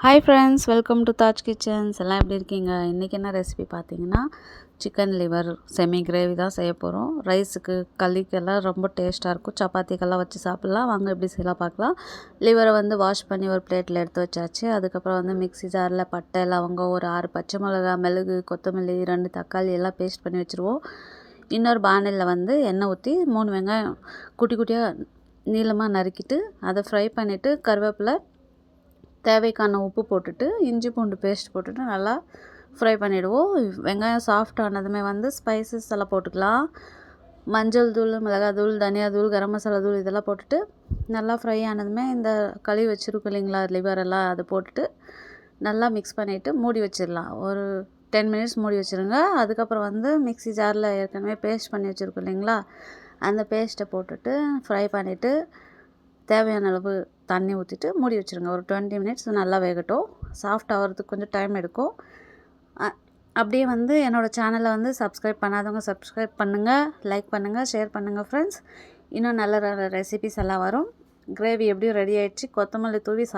Hi friends, welcome to Taj kitchens. எல்லாம் எப்படி இருக்கீங்க? இன்றைக்கி என்ன ரெசிபி பார்த்தீங்கன்னா, சிக்கன் லிவர் செமி கிரேவி தான் செய்ய போகிறோம். ரைஸுக்கு களிக்கெல்லாம் ரொம்ப டேஸ்ட்டாக இருக்கும். சப்பாத்திக்கெல்லாம் வச்சு சாப்பிட்லாம். வாங்க எப்படி செய்யலாம் பார்க்கலாம். லிவரை வாஷ் பண்ணி ஒரு பிளேட்டில் எடுத்து வச்சாச்சு. அதுக்கப்புறம் மிக்ஸி ஜாரில் பட்டை, லவங்கம், ஒரு 6 பச்சை மிளகா, மிளகு, கொத்தமல்லி, 2 தக்காளி எல்லாம் பேஸ்ட் பண்ணி வச்சுருவோம். இன்னொரு பானையில் எண்ணெய் ஊற்றி 3 வெங்காயம் குட்டி குட்டியாக நீளமாக நறுக்கிட்டு அதை ஃப்ரை பண்ணிவிட்டு கருவேப்பிலை, தேவைக்கான உப்பு போட்டுட்டு இஞ்சி பூண்டு பேஸ்ட் போட்டுட்டு நல்லா ஃப்ரை பண்ணிவிடுவோம். வெங்காயம் சாஃப்ட் ஆனதுமே ஸ்பைசஸ் எல்லாம் போட்டுக்கலாம். மஞ்சள் தூள், மிளகாத்தூள், தனியாத்தூள், கரம் மசாலா தூள் இதெல்லாம் போட்டுட்டு நல்லா ஃப்ரை ஆனதுமே இந்த கழுவி வச்சுருக்கோம் இல்லைங்களா லிவரெல்லாம், அதை போட்டுட்டு நல்லா மிக்ஸ் பண்ணிவிட்டு மூடி வச்சிடலாம். ஒரு 10 மினிட்ஸ் மூடி வச்சுருங்க. அதுக்கப்புறம் மிக்ஸி ஜாரில் ஏற்கனவே பேஸ்ட் பண்ணி வச்சுருக்கோம் இல்லைங்களா, அந்த பேஸ்ட்டை போட்டுட்டு ஃப்ரை பண்ணிவிட்டு தேவையான அளவு தண்ணி ஊற்றிட்டு மூடி வச்சுருங்க. ஒரு 20 மினிட்ஸ் நல்லா வேகட்டும். சாஃப்ட் ஆகிறதுக்கு கொஞ்சம் டைம் எடுக்கும். அப்படியே என்னோடய சேனலை சப்ஸ்கிரைப் பண்ணாதவங்க சப்ஸ்கிரைப் பண்ணுங்கள், லைக் பண்ணுங்கள், ஷேர் பண்ணுங்கள் ஃப்ரெண்ட்ஸ். இன்னும் நல்ல ரெசிபிஸ் எல்லாம் வரும். கிரேவி எப்படியும் ரெடி ஆகிடுச்சு. கொத்தமல்லி தூவி